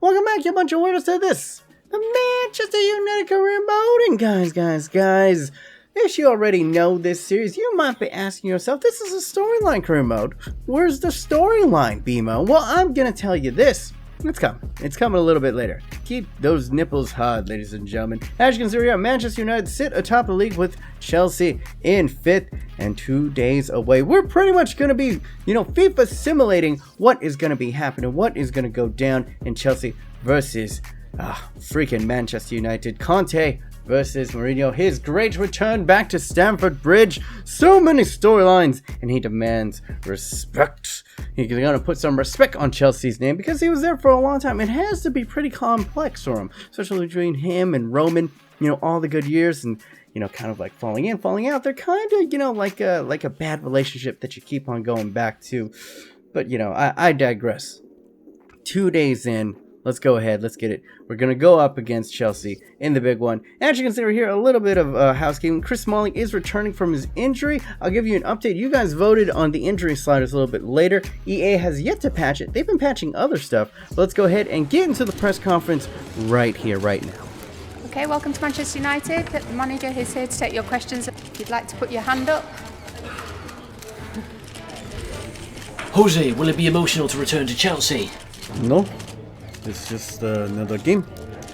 Welcome back, you bunch of weirdos, to this, the Manchester United career mode. And guys, if you already know this series, you might be asking yourself, this is a storyline career mode. Where's the storyline, BMO? Well, I'm gonna tell you this. It's coming. It's coming a little bit later. Keep those nipples hard, ladies and gentlemen. As you can see here, Manchester United sit atop the league with Chelsea in 5th and 2 days away. We're pretty much going to be, FIFA simulating what is going to be happening, what is going to go down in Chelsea versus freaking Manchester United. Conte versus Mourinho, his great return back to Stamford Bridge. So many storylines, and he demands respect. He's going to put some respect on Chelsea's name because he was there for a long time. It has to be pretty complex for him, especially between him and Roman, all the good years and, kind of like falling in, falling out. They're kind of, like a bad relationship that you keep on going back to. But, I digress. 2 days in. Let's go ahead. Let's get it. We're going to go up against Chelsea in the big one. As you can see right here, a little bit of housekeeping. Chris Smalling is returning from his injury. I'll give you an update. You guys voted on the injury sliders a little bit later. EA has yet to patch it. They've been patching other stuff. But let's go ahead and get into the press conference right here, right now. Okay, welcome to Manchester United. The manager is here to take your questions. If you'd like to put your hand up. Jose, will it be emotional to return to Chelsea? No. It's just another game.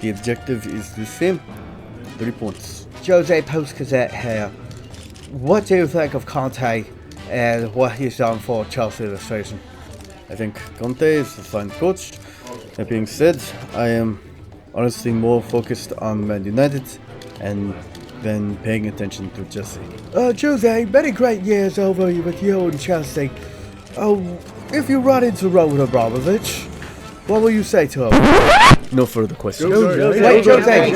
The objective is the same. 3 points. Jose Postgazette here. What do you think of Conte and what he's done for Chelsea this season? I think Conte is a fine coach. That being said, I am honestly more focused on Man United and then paying attention to Chelsea. Jose, many great years over with you and Chelsea. If you run into Roman Abramovich, what will you say to him? No further questions. Wait, Jose.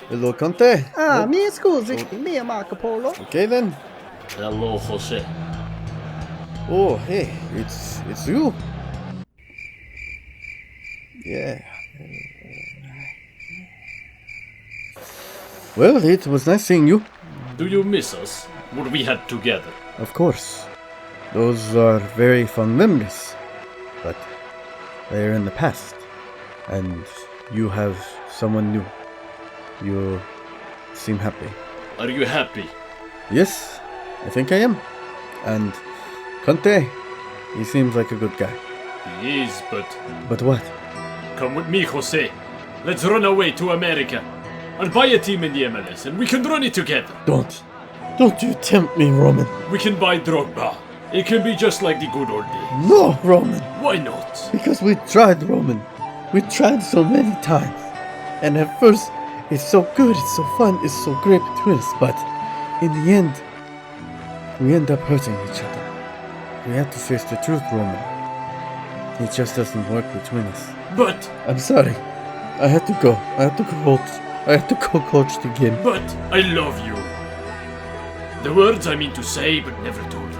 Hello, Conte. Mi scusi, mi Marco Polo. Okay then. Hello, Jose. Oh, hey, it's you. Yeah. Well, it was nice seeing you. Do you miss us? What we had together? Of course. Those are very fond memories. But they are in the past. And you have someone new. You seem happy. Are you happy? Yes, I think I am. And Conte, he seems like a good guy. He is, but... But what? Come with me, Jose. Let's run away to America. I'll buy a team in the MLS and we can run it together. Don't you tempt me, Roman. We can buy Drogba. It can be just like the good old days. No, Roman. Why not? Because we tried, Roman. We tried so many times. And at first, it's so good, it's so fun, it's so great between us. But in the end, we end up hurting each other. We have to face the truth, Roman. It just doesn't work between us. But... I'm sorry. I had to go. I had to go coach the game. But I love you. The words I mean to say, but never told you.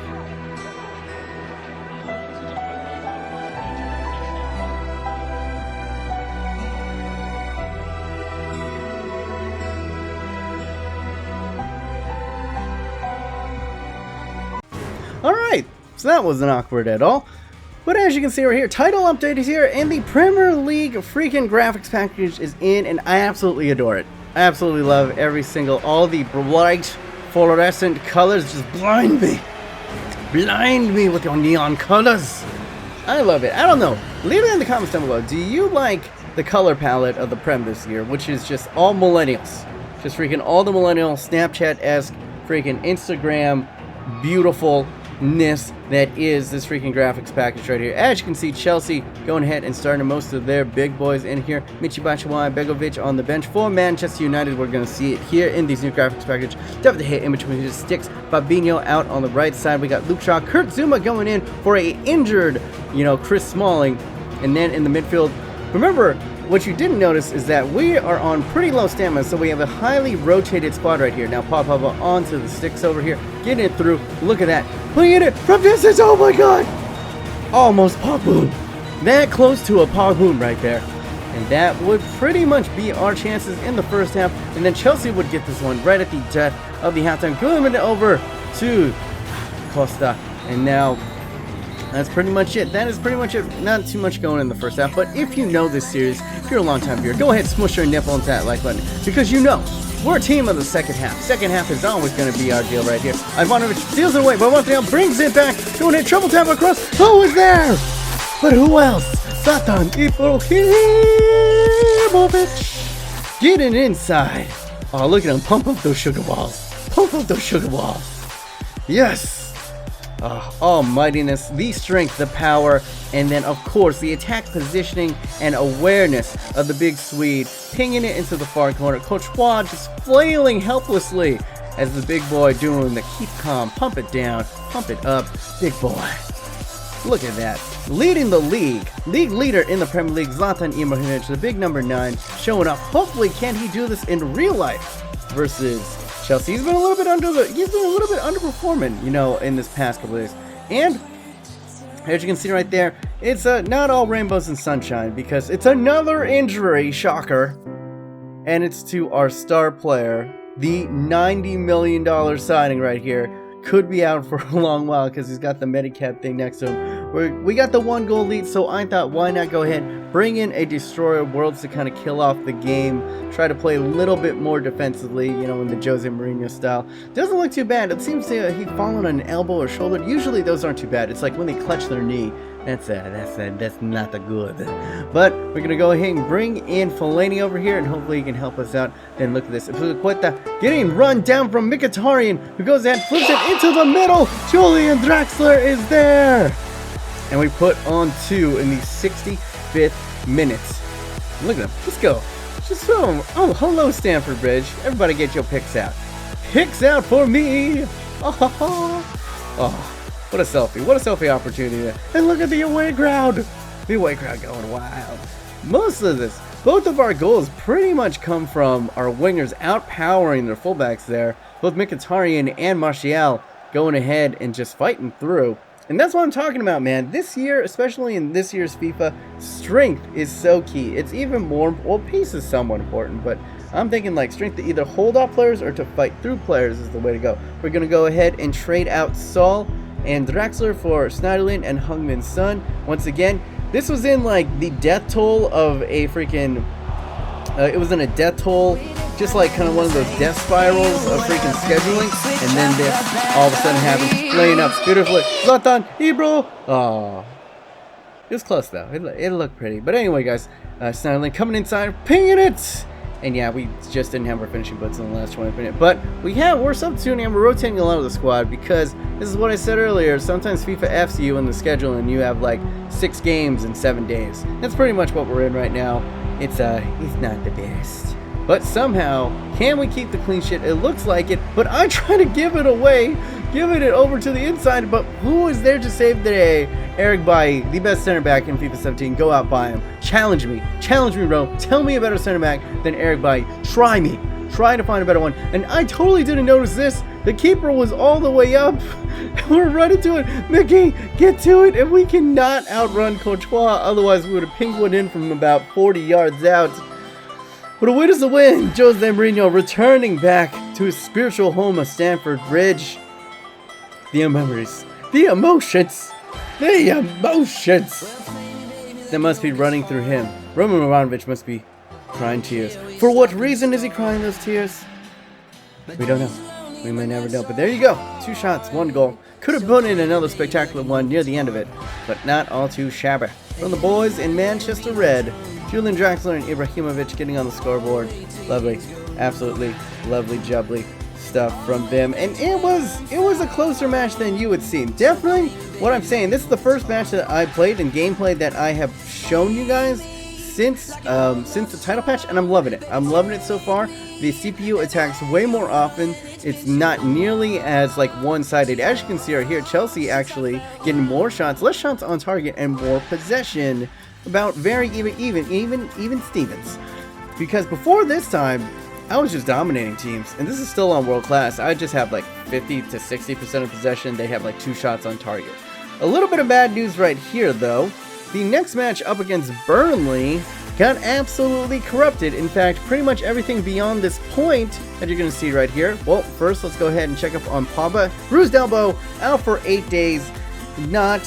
Alright, so that wasn't awkward at all. But as you can see right here, title update is here, and the Premier League freaking graphics package is in, and I absolutely adore it. I absolutely love all the bright fluorescent colors. Just blind me with your neon colors. I love it. I don't know, leave it in the comments down below. Do you like the color palette of the Prem this year, which is just all millennials, just freaking all the millennial Snapchat-esque freaking Instagram beautifulness that is this freaking graphics package right here? As you can see, Chelsea going ahead and starting most of their big boys in here. Michy Batshuayi, Begovic on the bench. For Manchester United, we're going to see it here in these new graphics package. David De Gea in between his sticks. Fabinho out on the right side. We got Luke Shaw, Kurt Zuma going in for a injured, Chris Smalling. And then in the midfield, remember, what you didn't notice is that we are on pretty low stamina, so we have a highly rotated squad right here. Now Papa onto the sticks over here, getting it through. Look at that, putting it from distance. Oh my god, almost Pogboom. That close to a Pogboom right there. And that would pretty much be our chances in the first half. And then Chelsea would get this one right at the death of the halftime. Going over to Costa. And now, that's pretty much it. That is pretty much it. Not too much going in the first half, but if you know this series, if you're a long-time viewer, go ahead, smush your nipple into that like button, because you know, we're a team of the second half. Second half is always going to be our deal right here. Abramovich steals it away, but once again brings it back. Going in, triple tap across. Who is there? But who else? Zlatan Ibrahimovic. Getting inside. Oh, look at him. Pump up those sugar balls. Pump up those sugar balls. Yes. Almightiness, the strength, the power, and then of course the attack positioning and awareness of the big Swede, pinging it into the far corner. Courtois just flailing helplessly as the big boy doing the keep calm, pump it down, pump it up. Big boy, look at that, leading the league leader in the Premier League. Zlatan Ibrahimovic, the big number 9, showing up. Hopefully, can he do this in real life versus Chelsea? He's been a little bit underperforming, you know, in this past couple of days. And as you can see right there, it's not all rainbows and sunshine, because it's another injury, shocker, and it's to our star player. The $90 million signing right here could be out for a long while because he's got the Medicap thing next to him. We got the 1-goal lead, so I thought, why not go ahead, bring in a Destroyer of Worlds to kind of kill off the game, try to play a little bit more defensively, you know, in the Jose Mourinho style. Doesn't look too bad. It seems to he fallen on an elbow or shoulder. Usually those aren't too bad. It's like when they clutch their knee. That's not the good. But we're gonna go ahead and bring in Fellaini over here, and hopefully he can help us out. And look at this, getting run down from Mkhitaryan, who goes and flips it into the middle. Julian Draxler is there, and we put on 2 in the 65th minute. Look at him. Let's go. Just throw him. Oh, hello, Stamford Bridge. Everybody get your picks out. Picks out for me. Oh, what a selfie. What a selfie opportunity there. And look at the away crowd. The away crowd going wild. Most of this, both of our goals pretty much come from our wingers outpowering their fullbacks there. Both Mkhitaryan and Martial going ahead and just fighting through. And that's what I'm talking about, man. This year, especially in this year's FIFA, strength is so key. It's even more, well, pace is somewhat important, but I'm thinking like strength to either hold off players or to fight through players is the way to go. We're going to go ahead and trade out Saul and Draxler for Schneiderlin and Heung-min Son. Once again, this was in like the death toll of a freaking, it was in a death toll, just like kind of one of those death spirals of freaking scheduling, and then this all of a sudden happens, laying up beautifully. Zlatan Ibro. Oh, it was close though. It looked pretty. But anyway, guys, Schneiderlin coming inside, pinging it. And yeah, we just didn't have our finishing butts in the last 20 minutes. But we're substituting and we're rotating a lot of the squad, because this is what I said earlier. Sometimes FIFA F's you in the schedule and you have like 6 games in 7 days. That's pretty much what we're in right now. It's not the best. But somehow, can we keep the clean sheet? It looks like it, but I try to give it away, giving it over to the inside. But who is there to save the day? Eric Bailly, the best center back in FIFA 17. Go out, buy him. Challenge me, Ro. Tell me a better center back than Eric Bailly. Try me. Try to find a better one. And I totally didn't notice this. The keeper was all the way up. We're running to it. Mickey, get to it. And we cannot outrun Courtois. Otherwise, we would have pinged one in from about 40 yards out. But a win is a win. Jose Mourinho returning back to his spiritual home of Stamford Bridge. The memories, the emotions that must be running through him. Roman Abramovich must be crying tears. For what reason is he crying those tears? We don't know. We may never know. But there you go. 2 shots, 1 goal. Could have put in another spectacular one near the end of it, but not all too shabby. From the boys in Manchester Red, Julian Draxler and Ibrahimovic getting on the scoreboard. Lovely, absolutely lovely jubbly stuff from them. And it was a closer match than you would see. Definitely what I'm saying, this is the first match that I played and gameplay that I have shown you guys since the title patch, and I'm loving it. I'm loving it so far. The CPU attacks way more often. It's not nearly as like one-sided. As you can see right here, Chelsea actually getting more shots, less shots on target, and more possession. About very even Stevens. Because before this time, I was just dominating teams, and this is still on world class. I just have like 50 to 60% of possession. They have like 2 shots on target. A little bit of bad news right here, though. The next match up against Burnley got absolutely corrupted. In fact, pretty much everything beyond this point that you're going to see right here. Well, first, let's go ahead and check up on Pogba. Bruised elbow, out for 8 days. not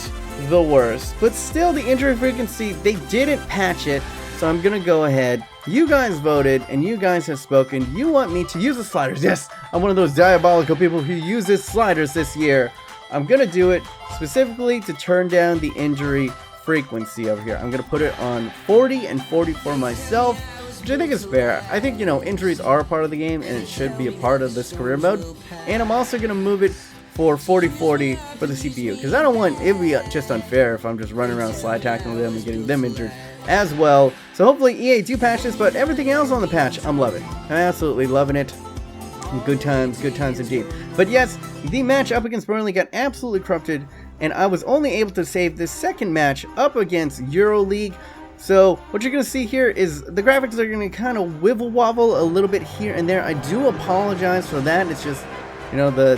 the worst. But still, the injury frequency, they didn't patch it. So I'm going to go ahead. You guys voted, and you guys have spoken. You want me to use the sliders. Yes, I'm one of those diabolical people who uses sliders this year. I'm going to do it specifically to turn down the injury frequency over here. I'm going to put it on 40 and 40 for myself, which I think is fair. I think, you know, injuries are a part of the game, and it should be a part of this career mode. And I'm also going to move it for 40-40 for the CPU, because I don't want, it'd be just unfair if I'm just running around slide tackling them and getting them injured as well. So hopefully EA do patch this, but everything else on the patch, I'm loving. I'm absolutely loving it. Good times indeed. But yes, the match up against Burnley got absolutely corrupted, and I was only able to save this second match up against EuroLeague. So what you're going to see here is the graphics are going to kind of wibble wobble a little bit here and there. I do apologize for that. It's just, you know, the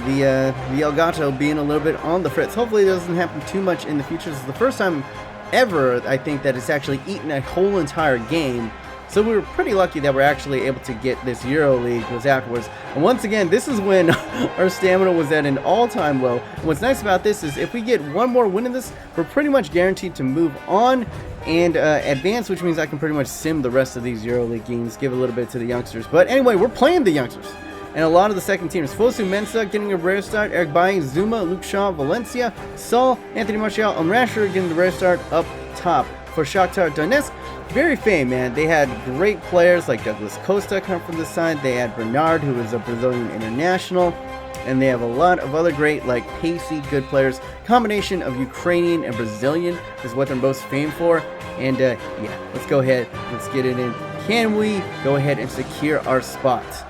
Elgato being a little bit on the fritz. Hopefully it doesn't happen too much in the future. This is the first time ever, I think, that it's actually eaten a whole entire game. So we were pretty lucky that we're actually able to get this EuroLeague was afterwards. And once again, this is when our stamina was at an all-time low. And what's nice about this is if we get one more win in this, we're pretty much guaranteed to move on and advance, which means I can pretty much sim the rest of these EuroLeague games, give a little bit to the youngsters. But anyway, we're playing the youngsters. And a lot of the second teamers. Fosu Mensah getting a rare start, Eric Bailly, Zuma, Luke Shaw, Valencia, Saul, Anthony Martial, and Rashford getting the rare start up top. For Shakhtar Donetsk, very famed, man. They had great players like Douglas Costa come from the side. They had Bernard, who is a Brazilian international. And they have a lot of other great, like, pacey, good players. Combination of Ukrainian and Brazilian is what they're most famed for. And, yeah, let's go ahead. Let's get it in. Can we go ahead and secure our spots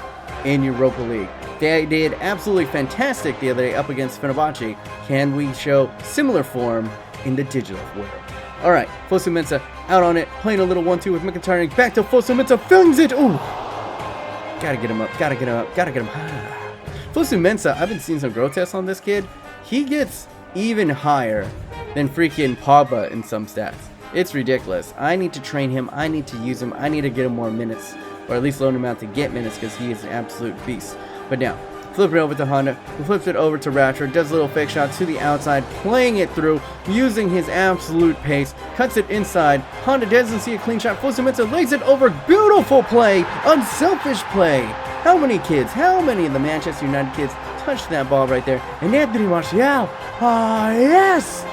in Europa League? They did absolutely fantastic the other day up against Fenerbahce. Can we show similar form in the digital world? Alright, Fosu Mensah out on it, playing a little 1-2 with Mkhitaryan. Back to Fosu Mensah, fills it! Ooh! Gotta get him up, gotta get him up, gotta get him. Fosu Mensah, I've been seeing some growth tests on this kid. He gets even higher than freaking Pogba in some stats. It's ridiculous. I need to train him, I need to use him, I need to get him more minutes. Or at least loan him out to get minutes, because he is an absolute beast. But now, flip it over to Honda, who flips it over to Rashford, does a little fake shot to the outside, playing it through, using his absolute pace, cuts it inside. Honda doesn't see a clean shot. Fosu Mensah lays it over. Beautiful play, unselfish play. How many kids, how many of the Manchester United kids touched that ball right there? And Anthony Martial, yes!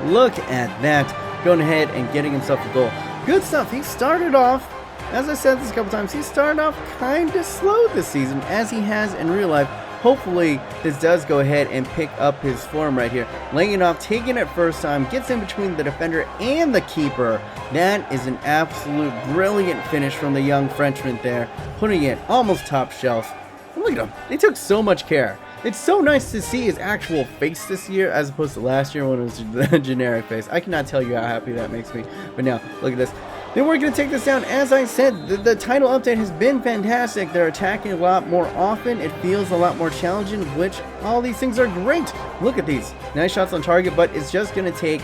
Look at that, going ahead and getting himself a goal. Good stuff. He started off, as I said this a couple times, he started off kind of slow this season, as he has in real life. Hopefully, this does go ahead and pick up his form right here. Laying it off, taking it first time, gets in between the defender and the keeper. That is an absolute brilliant finish from the young Frenchman there, putting it almost top shelf. And look at him. They took so much care. It's so nice to see his actual face this year as opposed to last year when it was the generic face. I cannot tell you how happy that makes me. But now, look at this. Then we're going to take this down. As I said, the title update has been fantastic. They're attacking a lot more often. It feels a lot more challenging, which all these things are great. Look at these. Nice shots on target, but it's just going to take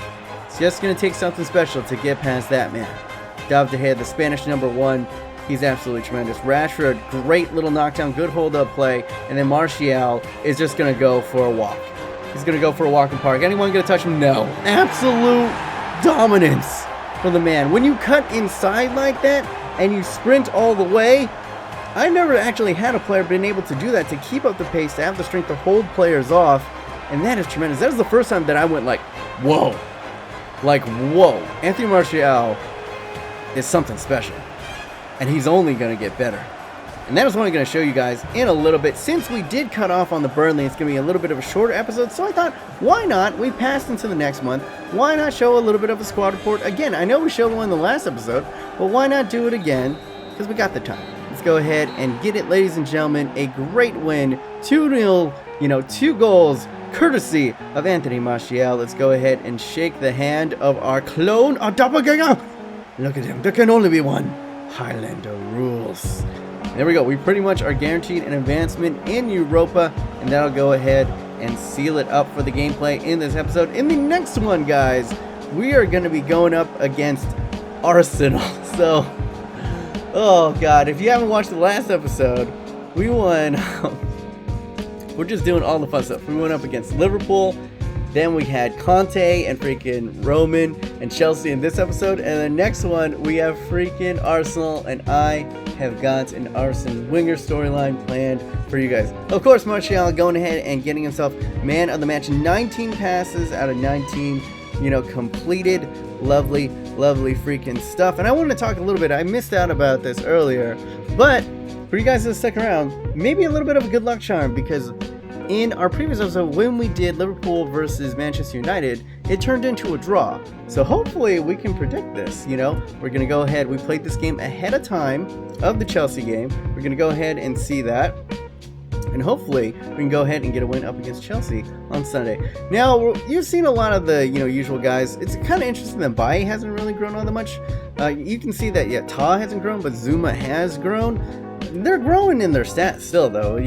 something special to get past that man. David De Gea, the Spanish #1. He's absolutely tremendous. Rashford, great little knockdown, good hold-up play. And then Martial is just going to go for a walk. He's going to go for a walk in the park. Anyone going to touch him? No. Absolute dominance for the man. When you cut inside like that and you sprint all the way, I never actually had a player been able to do that, to keep up the pace, to have the strength to hold players off, and that is tremendous. That was the first time that I went like, whoa. Like, whoa. Anthony Martial is something special, and he's only going to get better. And that is what I'm going to show you guys in a little bit. Since we did cut off on the Burnley, it's going to be a little bit of a shorter episode, so I thought, why not? We passed into the next month. Why not show a little bit of a squad report again? I know we showed one in the last episode, but why not do it again? Because we got the time. Let's go ahead and get it, ladies and gentlemen. A great win. 2-0, 2 goals, courtesy of Anthony Martial. Let's go ahead and shake the hand of our clone, our doppelganger. Look at him. There can only be one. Highlander rules. There we go. We pretty much are guaranteed an advancement in Europa, and that'll go ahead and seal it up for the gameplay in this episode. In the next one, guys, we are going to be going up against Arsenal. So, oh god, if you haven't watched the last episode, we won. We're just doing all the fun stuff. We went up against Liverpool, Then we had Conte and freaking Roman and Chelsea in this episode. And the next one, we have freaking Arsenal. And I have got an Arsene Wenger storyline planned for you guys. Of course, Martial going ahead and getting himself man of the match. 19 passes out of 19, completed. Lovely freaking stuff. And I wanted to talk a little bit. I missed out about this earlier. But for you guys to stick around, maybe a little bit of a good luck charm, because in our previous episode, when we did Liverpool versus Manchester United, it turned into a draw. So hopefully we can predict this, We're going to go ahead. We played this game ahead of time of the Chelsea game. We're going to go ahead and see that. And hopefully we can go ahead and get a win up against Chelsea on Sunday. Now, you've seen a lot of the, usual guys. It's kind of interesting that Bailly hasn't really grown all that much. You can see that, Ta hasn't grown, but Zuma has grown. They're growing in their stats still, though.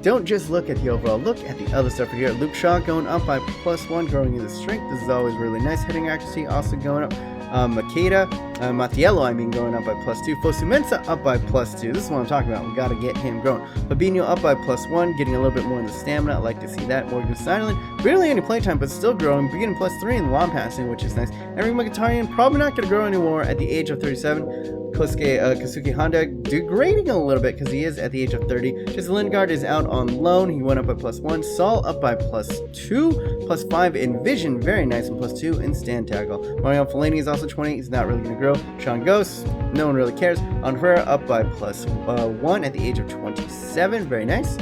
Don't just look at the overall. Look at the other stuff here. Luke Shaw going up by +1, growing in the strength. This is always really nice. Hitting accuracy also going up. Mattiello, going up by +2. Fosu Mensah up by +2. This is what I'm talking about. We got to get him growing. Fabinho up by +1, getting a little bit more in the stamina. I like to see that. Morgan Stanley, barely any playtime, but still growing. Getting +3 in long passing, which is nice. Henry Mkhitaryan, probably not going to grow anymore at the age of 37. Kasuke Honda degrading a little bit because he is at the age of 30. Jesse Lingard is out on loan. He went up by +1. Saul up by +2. +5 in vision. Very nice. And +2 in stand tackle. Mario Fellaini is also 20. He's not really going to grow. Sean Ghost, no one really cares. On Herrera up by +1 at the age of 27. Very nice.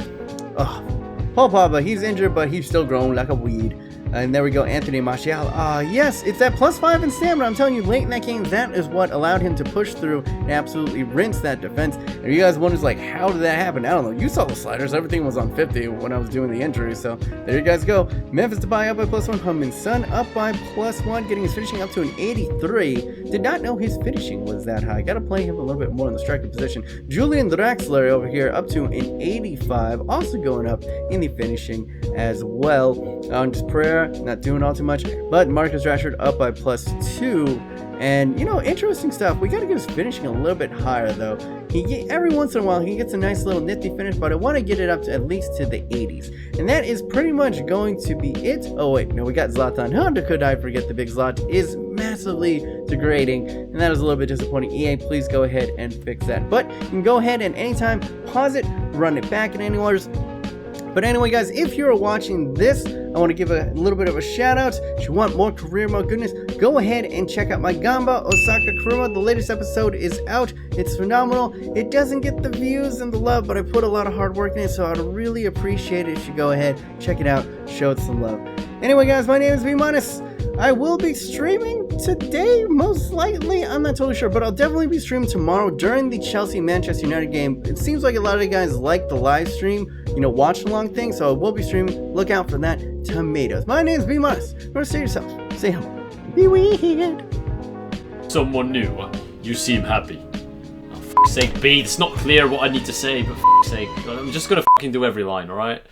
Paul Pogba, he's injured, but he's still growing like a weed. And there we go, Anthony Martial. Yes, it's that +5 in stamina. I'm telling you, late in that game, that is what allowed him to push through and absolutely rinse that defense. And you guys wonder, how did that happen? I don't know. You saw the sliders. Everything was on 50 when I was doing the injury. So there you guys go. Memphis Depay up by +1. Heung-min Son up by +1, getting his finishing up to an 83. Did not know his finishing was that high. Got to play him a little bit more in the striker position. Julian Draxler over here up to an 85. Also going up in the finishing as well. Just prayer. Not doing all too much, but Marcus Rashford up by +2. And interesting stuff. We got to get his finishing a little bit higher, though. Every once in a while he gets a nice little nifty finish, but I want to get it up to at least to the 80s. And that is pretty much going to be it. Oh wait, no, we got Zlatan. How could I forget the big Zlat is massively degrading, and that is a little bit disappointing. EA, please go ahead and fix that. But you can go ahead and anytime pause it, run it back in anywhere. But anyway, guys, if you're watching this, I want to give a little bit of a shout out. If you want more career mode goodness, go ahead and check out my Gamba Osaka career mode. The latest episode is out. It's phenomenal. It doesn't get the views and the love, but I put a lot of hard work in it, so I'd really appreciate it if you go ahead, check it out, show it some love. Anyway, guys, my name is B-. I will be streaming today, most likely. I'm not totally sure, but I'll definitely be streaming tomorrow during the Chelsea-Manchester United game. It seems like a lot of you guys like the live stream, watch-along thing, so I will be streaming. Look out for that. Tomatoes. My name's B-. Remember to say yourself. Say humble. Be weird. Someone new. You seem happy. Oh, for sake, B, it's not clear what I need to say, but for sake, I'm just gonna fucking do every line, alright?